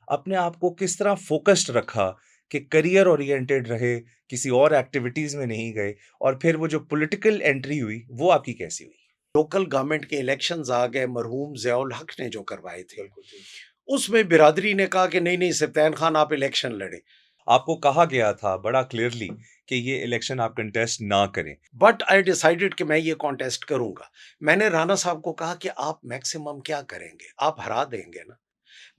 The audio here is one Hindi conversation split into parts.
अपने आप को किस तरह फ़ोकस्ड रखा कि करियर ओरिएंटेड रहे, किसी और एक्टिविटीज़ में नहीं गए और फिर वो जो पॉलिटिकल एंट्री हुई, वो आपकी कैसी हुई? लोकल गवर्नमेंट के इलेक्शंस आ गए, मरहूम ज़ियाउल हक ने जो करवाए थे, बिल्कुल ठीक। उसमें बिरादरी ने कहा कि नहीं, नहीं सब्तैन खान आप इलेक्शन लड़ें। आपको कहा गया था बड़ा क्लियरली कि ये इलेक्शन आप कंटेस्ट ना करें। बट आई डिसाइडेड कि मैं ये कॉन्टेस्ट करूँगा। मैंने राणा साहब को कहा कि आप मैक्सिमम क्या करेंगे? आप हरा देंगे ना।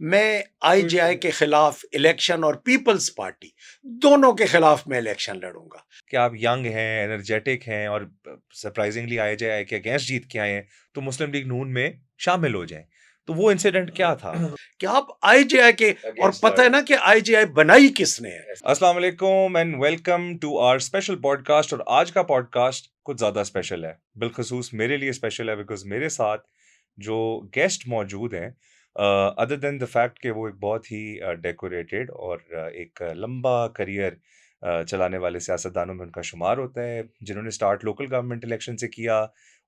मैं आईजेआई के खिलाफ इलेक्शन और पीपल्स पार्टी दोनों के खिलाफ मैं इलेक्शन लड़ूंगा। कि आप यंग हैं, एनर्जेटिक हैं और सरप्राइजिंगली आईजेआई के अगेंस्ट जीत के आए हैं, तो मुस्लिम लीग नून में शामिल हो जाएँ। तो वो इंसिडेंट क्या था? कि आप आईजेआई के, और अगेंस्ट पता है ना कि आईजेआई बनाई किसने है? अस्सलाम वालेकुम and welcome to our special podcast. और आज का पॉडकास्ट कुछ ज़्यादा स्पेशल है। बिलखसूस मेरे लिए स्पेशल है बिकॉज़ मेरे साथ जो गेस्ट मौजूद हैं, अदर देन द फैक्ट कि वो एक बहुत ही डेकोरेटेड और एक लंबा करियर चलाने वाले सियासतदानों में उनका शुमार होता है, जिन्होंने स्टार्ट लोकल गवर्नमेंट इलेक्शन से किया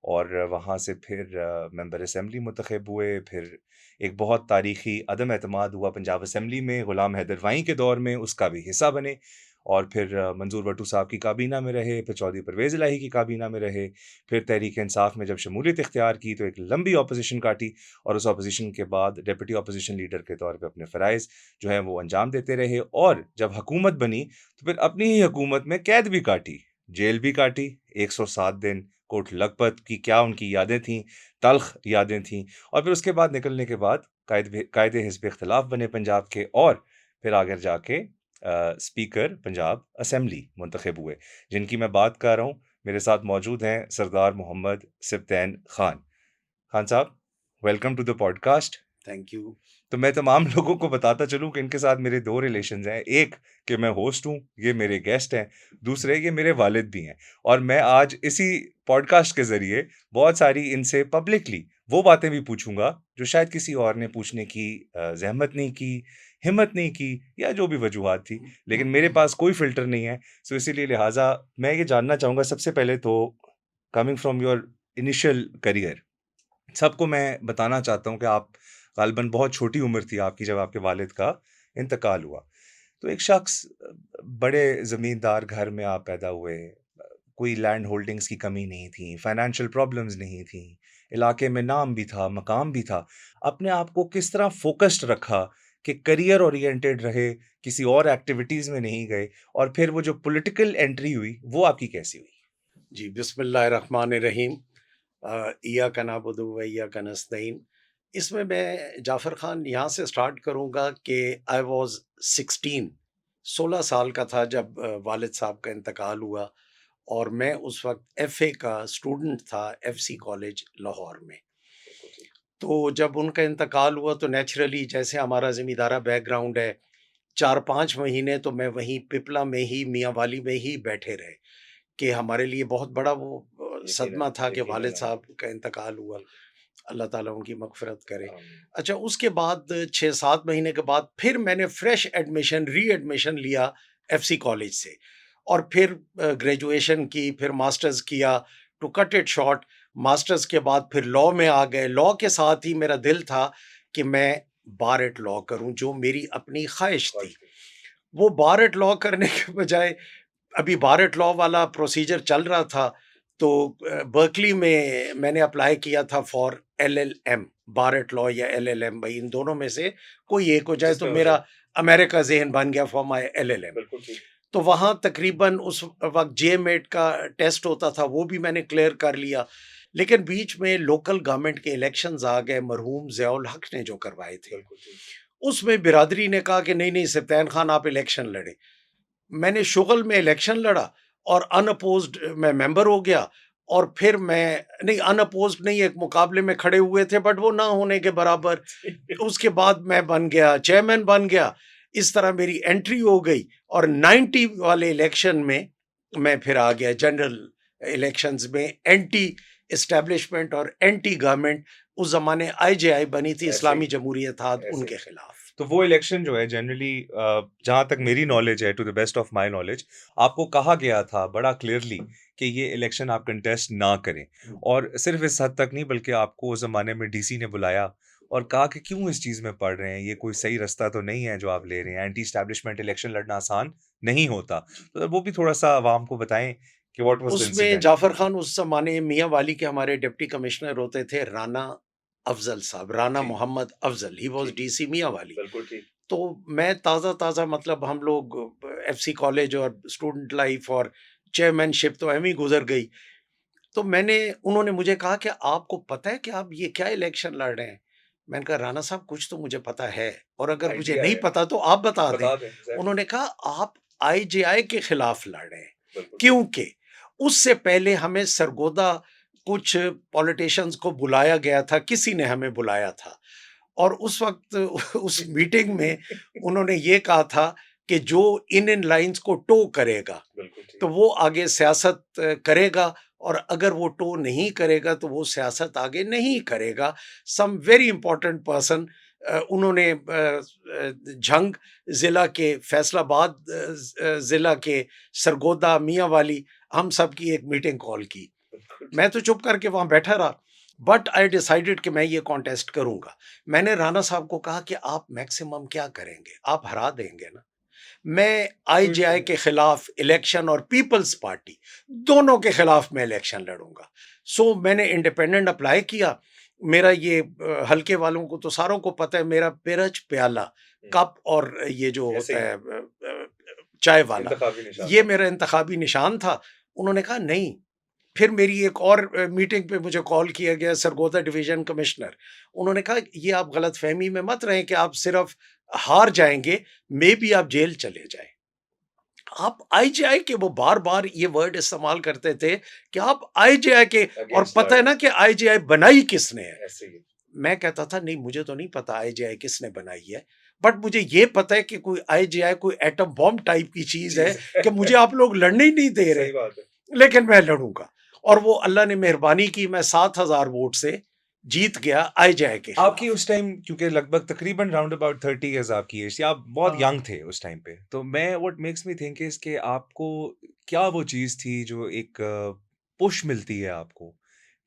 और वहाँ से फिर मेंबर असेंबली मुंतखब हुए। फिर एक बहुत तारीखी अदम एतमाद हुआ पंजाब असेंबली में, गुलाम हैदर वाई के दौर में उसका भी हिस्सा बने और फिर मंजूर भट्टू साहब की काबीना में रहे, फिर चौधरी परवेज़ इलाही की काबीना में रहे, फिर तहरीक इंसाफ में जब शमूलियत इख्तियार की तो एक लंबी अपोज़िशन काटी और उस अपोज़िशन के बाद डिप्टी अपोज़िशन लीडर के तौर पे अपने फ़राइज़ जो हैं वो अंजाम देते रहे और जब हुकूमत बनी तो फिर अपनी ही हुकूमत में कैद भी काटी, जेल भी काटी, 107 दिन कोट लखपत की क्या उनकी यादें थीं, तल्ख़ यादें थीं। और फिर उसके बाद निकलने के बाद कायदे हिज़्ब इख्तिलाफ़ बने पंजाब के और फिर आगे जाके स्पीकर पंजाब असेंबली मुंतखब हुए, जिनकी मैं बात कर रहा हूँ। मेरे साथ मौजूद हैं सरदार मोहम्मद सिब्तैन खान। खान साहब, welcome to the podcast. Thank you. तो मैं तमाम लोगों को बताता चलूँ कि इनके साथ मेरे 2 रिलेशंस हैं। एक कि मैं होस्ट हूँ, ये मेरे गेस्ट हैं। दूसरे ये मेरे वालिद भी हैं और मैं आज इसी पॉडकास्ट के ज़रिए बहुत सारी इनसे पब्लिकली वो बातें भी पूछूँगा, जो शायद किसी और ने पूछने की ज़हमत नहीं की, हिम्मत नहीं की या जो भी वजूहात थी। लेकिन मेरे पास कोई फ़िल्टर नहीं है, सो इसीलिए लिहाज़ा मैं ये जानना चाहूँगा सबसे पहले तो coming from your initial career, सबको मैं बताना चाहता हूँ कि आप ग़ालिबन बहुत छोटी उम्र थी आपकी जब आपके वालिद का इंतकाल हुआ। तो एक शख़्स बड़े ज़मींदार घर में आप पैदा हुए, कोई लैंड होल्डिंग्स की कमी नहीं थी, फाइनेंशियल प्रॉब्लम्स नहीं थी, इलाके में नाम भी था, मकाम भी था। अपने आप को किस तरह फ़ोकस्ड रखा कि करियर ओरिएंटेड रहे, किसी और एक्टिविटीज़ में नहीं गए और फिर वो जो पॉलिटिकल एंट्री हुई, वो आपकी कैसी हुई? जी, बिस्मिल्लाहिर्रहमानिर्रहीम। इय्याका नअबुदु व इय्याका नस्तईन। इसमें मैं जाफ़र खान यहाँ से स्टार्ट करूँगा कि आई वाज़ 16 साल का था जब वालिद साहब का इंतकाल हुआ और मैं उस वक़्त एफ़ए का स्टूडेंट था एफ़सी कॉलेज लाहौर में। तो जब उनका इंतकाल हुआ तो नेचुरली जैसे हमारा ज़मींदारा बैकग्राउंड है, 4-5 महीने तो मैं वहीं पिपला में ही, मियाँ वाली में ही बैठे रहे कि हमारे लिए बहुत बड़ा वो सदमा था कि वालिद साहब का इंतकाल हुआ। अल्लाह ताला उनकी मग़फ़िरत करे। अच्छा, उसके बाद 6-7 महीने के बाद फिर मैंने फ्रेश एडमिशन, री-एडमिशन लिया एफ़सी कॉलेज से और फिर ग्रेजुएशन की, फिर मास्टर्स किया। To cut it short, masters के बाद फिर लॉ में आ गए। लॉ के साथ ही मेरा दिल था कि मैं बार एट लॉ करूँ, जो मेरी अपनी ख़्वाहिश थी। वो बार एट लॉ करने के बजाय अभी बार एट लॉ वाला प्रोसीजर चल रहा था, तो बर्कली में मैंने अप्लाई किया था for LLM, bar at law या एलएलएम, भई इन दोनों में से कोई एक हो जाए तो जिसमें हो मेरा जाए। अमेरिका ज़ेहन बन गया फॉर माय एलएलएम। बिल्कुल ठीक। तो वहाँ तकरीबन उस वक़्त जेमेट का टेस्ट होता था, वो भी मैंने क्लियर कर लिया। लेकिन बीच में लोकल गवर्नमेंट के इलेक्शंस आ गए, मरहूम ज़ियाउल हक ने जो करवाए थे। बिल्कुल ठीक। उसमें बिरादरी ने कहा कि नहीं, नहीं सब्तैन खान आप इलेक्शन लड़ें। मैंने शुगल में इलेक्शन लड़ा और अनअपोज्ड मैं मेंबर हो गया और फिर मैं नहीं, अनअपोज्ड नहीं, एक मुकाबले में खड़े हुए थे बट वो ना होने के बराबर। उसके बाद मैं बन गया, चेयरमैन बन गया। इस तरह मेरी एंट्री हो गई और 90 वाले इलेक्शन में मैं फिर आ गया जनरल इलेक्शंस में, एंटी एस्टेब्लिशमेंट और एंटी गवर्नमेंट। उस ज़माने आईजेआई बनी थी, ऐसे ही, इस्लामी जमहूरियत ऐसे उनके ही। खिलाफ। तो वो इलेक्शन जो है जनरली जहाँ तक मेरी नॉलेज है, to the best of my knowledge, आपको कहा गया था बड़ा क्लियरली कि ये इलेक्शन आप कंटेस्ट ना करें और सिर्फ इस हद तक नहीं बल्कि आपको उस ज़माने में डीसी ने बुलाया और कहा कि क्यों इस चीज़ में पड़ रहे हैं, ये कोई सही रास्ता तो नहीं है जो आप ले रहे हैं, एंटी एस्टैब्लिशमेंट इलेक्शन लड़ना आसान नहीं होता। तो वो भी थोड़ा-सा आवाम को बताएँ कि व्हाट वाज़ द उसमें इंसिडेंट? जाफ़र खान उस ज़माने मियाँ वाली के हमारे डिप्टी कमिश्नर होते थे राना अफ़ज़ल साहब, राना ठीक, मोहम्मद अफ़ज़ल, ही वाज़ ठीक, डीसी मियाँ वाली। बिल्कुल ठीक। तो मैं ताज़ा-ताज़ा मतलब हम लोग एफसी कॉलेज और स्टूडेंट लाइफ़ और चेयरमैनशिप तो एवें ही गुज़र गई। तो उन्होंने मुझे कहा कि आपको पता है कि आप ये क्या इलेक्शन लड़ रहे हैं? मैंने कहा राना साहब कुछ तो मुझे पता है और अगर मुझे आइडिया नहीं है, पता तो आप बता दें। बता दें, एग्ज़ैक्टली, उन्होंने कहा आप आईजेआई के खिलाफ लड़ रहे हैं, बिल्कुल ठीक। क्योंकि उससे पहले हमें सरगोदा कुछ पॉलिटिशियंस को बुलाया गया था, किसी ने हमें बुलाया था और उस वक़्त उस मीटिंग में उन्होंने ये कहा था कि जो इन लाइन्स को टो करेगा बिल्कुल ठीक। तो वो आगे सियासत करेगा और अगर वो टो नहीं करेगा तो वो सियासत आगे नहीं करेगा। सम वेरी इंपॉर्टेंट पर्सन उन्होंने झंग ज़िला के फैसलाबाद ज़िला के सरगोदा मियाँ वाली हम सब की एक मीटिंग कॉल की। बिल्कुल मैं ठीक। तो चुप करके वहाँ बैठा रहा, बट आई डिसाइडेड कि मैं ये कॉन्टेस्ट करूँगा। मैंने राणा साहब को कहा कि आप मैक्सिमम क्या करेंगे? आप हरा देंगे ना? मैं कोई आईजेआई नहीं। के खिलाफ इलेक्शन और पीपल्स पार्टी दोनों के खिलाफ मैं इलेक्शन लड़ूंगा। सो मैंने इंडिपेंडेंट अप्लाई किया। मेरा ये हल्के वालों को तो सारों को पता है, मेरा पिरच प्याला हुँ, कप और ये जो ऐसे होता ही है चाय वाला, इंतखाबी निशान ये था। मेरा इंतखाबी निशान था। उन्होंने कहा नहीं। फिर मेरी एक और मीटिंग पे मुझे कॉल किया गया, सरगोदा डिवीजन कमिश्नर। उन्होंने कहा ये आप गलतफहमी में मत रहें कि आप सिर्फ हार जाएंगे, मे बी आप जेल चले जाएं। आप आईजीआई के, वो बार बार ये वर्ड इस्तेमाल करते थे कि आप आईजीआई के, और अगेंस्ट लड़ पता है रहे ना कि आईजीआई बनाई किसने है। हैं, ऐसे ही। मैं कहता था नहीं मुझे तो नहीं पता आईजीआई किसने बनाई है, बट मुझे ये पता है कि कोई आईजीआई कोई एटम बॉम्ब टाइप की चीज है चीज़ है। कि मुझे आप लोग लड़ने ही नहीं दे रहे, सही बात है। लेकिन मैं लड़ूंगा। और वो अल्लाह ने मेहरबानी की, मैं 7,000 वोट से जीत गया आईजीआई के आपकी खिलाफ। उस टाइम क्योंकि लगभग तकरीबन राउंड अबाउट 30 इयर्स आपकी एज थी, आप बहुत हाँ। यंग थे उस टाइम पे। तो मैं what makes me think is कि आपको क्या वो चीज़ थी जो एक पुश मिलती है आपको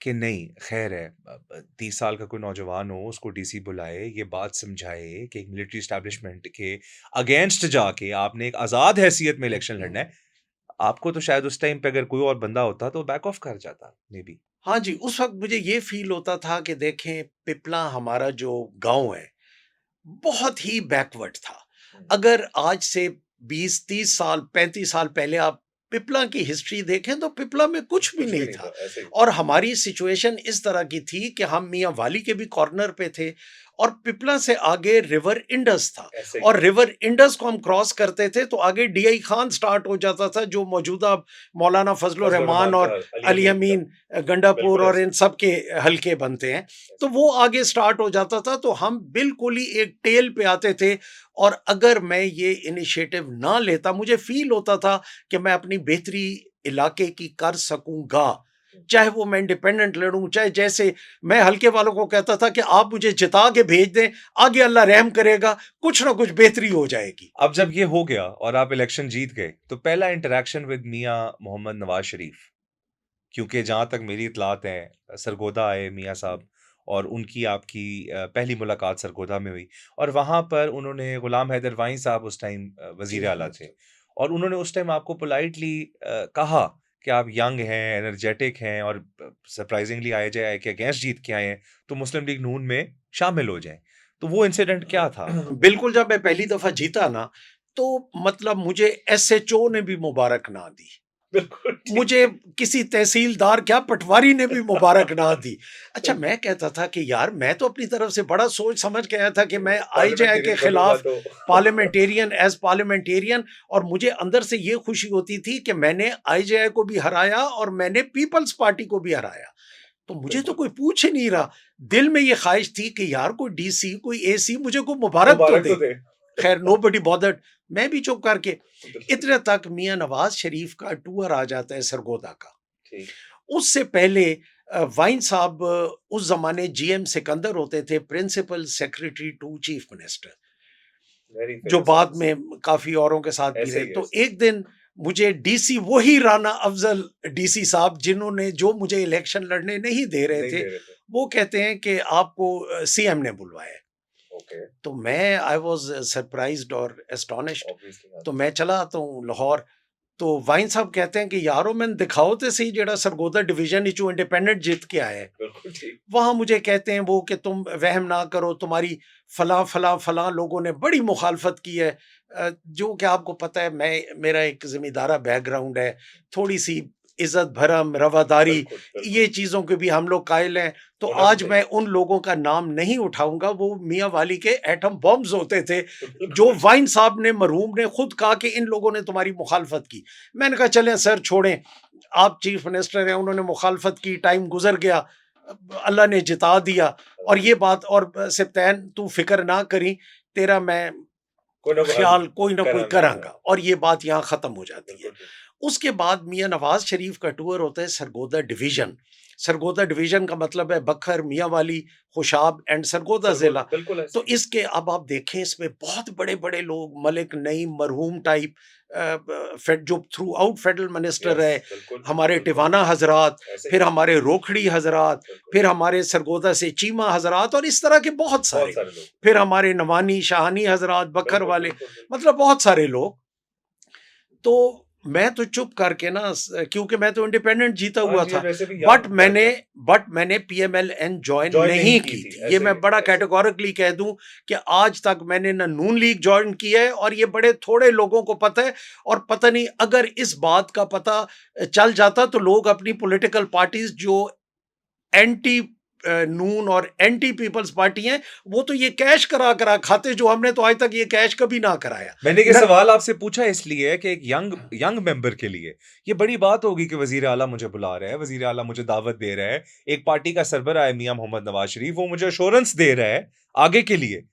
कि नहीं खैर है 30 साल का कोई नौजवान हो उसको डीसी बुलाए, ये बात समझाए कि एक मिलिट्री एस्टैब्लिशमेंट के अगेंस्ट जाके आपने एक आज़ाद हैसियत में इलेक्शन लड़ना है। आपको तो शायद उस टाइम पे अगर कोई और बंदा होता तो बैक ऑफ कर जाता मेबी। हाँ जी, उस वक्त मुझे ये फील होता था कि देखें पिपला हमारा जो गांव है बहुत ही बैकवर्ड था। हुँ, अगर आज से 20-30 साल, 35 साल पहले आप पिपला की हिस्ट्री देखें तो पिपला में कुछ भी कुछ भी नहीं नहीं था। था, ऐसे ही। और हमारी सिचुएशन इस तरह की थी कि हम मियाँ वाली के भी कॉर्नर पे थे और पिपला से आगे रिवर इंडस था। ऐसे ही। और रिवर इंडस को हम क्रॉस करते थे तो आगे डीआई खान स्टार्ट हो जाता था, जो मौजूदा मौलाना फजलुर फज़ल रहमान रहमान का और अली अली अमीन का, अमीन गंडापुर बिल्कुल और ऐसे इन ही, सब के हलके बनते हैं। तो ऐसे ही। वो आगे स्टार्ट हो जाता था तो हम बिल्कुल ही एक टेल पे आते थे। और अगर मैं ये इनिशिएटिव ना लेता, मुझे फील होता था कि मैं अपनी बेहतरी इलाके की कर सकूंगा, चाहे वो मैं इंडिपेंडेंट लड़ूं, चाहे जैसे मैं हल्के वालों को कहता था कि आप मुझे जिता के भेज दें, आगे अल्लाह रहम करेगा, कुछ ना कुछ बेहतरी हो जाएगी। अब जब ये हो गया और आप इलेक्शन जीत गए, तो पहला इंटरैक्शन विद मियाँ मोहम्मद नवाज़ शरीफ, क्योंकि जहाँ तक मेरी इत्तलात है, सरगोदा आए मियाँ साहब और उनकी आपकी पहली मुलाकात सरगोदा में हुई और वहाँ पर उन्होंने गुलाम हैदर वाई साहब उस टाइम जी वज़ीर आला हाँ। थे और उन्होंने उस टाइम आपको पोलाइटली कहा कि आप यंग हैं, एनर्जेटिक हैं और सरप्राइज़िंगली आईजेआई के अगेंस्ट जीत के आए हैं, तो मुस्लिम लीग नून में शामिल हो जाएँ। तो वो इंसिडेंट क्या था? बिल्कुल, जब मैं पहली दफा जीता ना, तो मतलब मुझे एसएचओ ने भी मुबारक ना दी, बिल्कुल ठीक मुझे है। किसी तहसीलदार क्या पटवारी ने भी मुबारक ना दी। अच्छा, मैं कहता था कि यार मैं तो अपनी तरफ से बड़ा सोच समझ के आया था कि मैं आईजेआई के पार्लियामेंटेरियन बनूँगा खिलाफ तो पार्लियामेंटेरियन एज पार्लियामेंटेरियन, और मुझे अंदर से ये खुशी होती थी कि मैंने आईजेआई को भी हराया और मैंने पीपल्स पार्टी को भी हराया। तो मुझे तो बिल्कुल, कोई पूछ ही नहीं रहा। दिल में ये ख्वाहिश थी कि यार कोई डीसी कोई एसी मुझे कोई मुबारक तो मुबारक दे। तो दें। खैर नोबडी बॉदर्ड, मैं भी चुप करके। बिल्कुल, इतने तक मियां नवाज शरीफ का टूर आ जाता है सरगोदा का। ठीक, उससे पहले वाइन साहब उस जमाने जीएम सिकंदर होते थे, principal secretary to chief minister, very जो फेमस बाद ऑफिस। में काफी औरों के साथ भी ऐसे रहे। ही, तो ऐसे ही। एक दिन मुझे डीसी वही राना अफजल डीसी साहब, जिन्होंने जो मुझे इलेक्शन लड़ने नहीं दे रहे नहीं थे, दे रहे थे। वो कहते हैं कि आपको सीएम ने बुलवाया है। ओके, तो मैं आई वाज सरप्राइज्ड और एस्टोनिश्ड। ऑब्वियसली हाँ। तो मैं चला आता हूँ लाहौर, तो वाइन साहब कहते हैं कि यारो मैंने दिखाओ तो सही जेड़ा सरगोदा डिवीजन इचू इंडिपेंडेंट जीत के आया है। बिल्कुल ठीक। वहाँ मुझे कहते हैं वो कि तुम वहम ना करो, तुम्हारी फलां फलां फलां लोगों ने बड़ी मुखालफत की है। जो कि आपको पता है, मेरा एक ज़मींदारा बैकग्राउंड है, थोड़ी सी इज़्ज़त भरम रवादारी, बिल्कुल, बिल्कुल। ये चीज़ों के भी हम लोग कायल हैं। तो होना भी आज चाहिए। मैं उन लोगों का नाम नहीं उठाऊंगा, वो मियाँ वाली के एटम बॉम्ब्स होते थे, जो बिल्कुल। वाइन साहब ने मरहूम ने खुद कहा कि इन लोगों ने तुम्हारी मुखालफत की। मैंने कहा चलें सर छोड़ें, आप चीफ मिनिस्टर हैं, उन्होंने मुखालफत की, टाइम गुजर गया, अल्लाह ने जिता दिया। और ये बात, और सिप्तैन तू फिक्र ना करी, तेरा मैं कोई ना कोई ख्याल कोई ना कोई करांगा, करांगा, और ये बात यहाँ ख़त्म हो जाती है। बिल्कुल ठीक। उसके बाद मियाँ नवाज शरीफ का टूर होता है सरगोदा डिवीजन। सरगोदा डिवीजन का मतलब है बखर, मियाँ वाली, खुशाब एंड सरगोदा ज़िला। बिल्कुल ऐसे तो ही। इसके अब आप देखें, इसमें बहुत बड़े बड़े लोग, मलिक नईम मरहूम टाइप, जो through out federal minister yes, है, बिल्कुल, हमारे बिल्कुल, टिवाना हजरात, ऐसे फिर ही। हमारे रोखड़ी हजरात, बिल्कुल, फिर हमारे सरगोदा से चीमा हजरात, और इस तरह के बहुत बहुत सारे, सारे लोग। फिर हमारे नवानी शाहानी हजरात, बखर बिल्कुल, वाले, बिल्कुल, बिल्कुल। मतलब बहुत सारे लोग। तो मैं तो चुप करके ना, क्योंकि मैं तो इंडिपेंडेंट जीता हाँ हुआ जी, था, और वैसे भी बट यंग मैंने बैच है। बट मैंने पीएमएलएन ज्वाइन जॉइन नहीं नहीं की की थी, थी। ये ऐसे मैं ही, बड़ा ऐसे ही। कैटेगोरिकली कह दूं कि आज तक मैंने ना नून लीग ज्वाइन किया है, और ये बड़े थोड़े लोगों को पता है। और पता नहीं, अगर इस बात का पता चल जाता तो लोग अपनी पॉलिटिकल पार्टीज जो एंटी नून और एंटी पीपल्स पार्टी हैं, वो तो ये कैश करा करा खाते, जो हमने तो आज तक ये कैश कभी ना कराया। मैंने ये न, सवाल आपसे पूछा इसलिए कि एक यंग यंग मेंबर के लिए ये बड़ी बात होगी कि वजीर आला मुझे बुला रहा है, वजीर आला मुझे दावत दे रहा है, एक पार्टी का सरबराह है मियां मोहम्मद नवाज शरीफ, वो मुझे अश्योरेंस दे रहा है आगे के लिए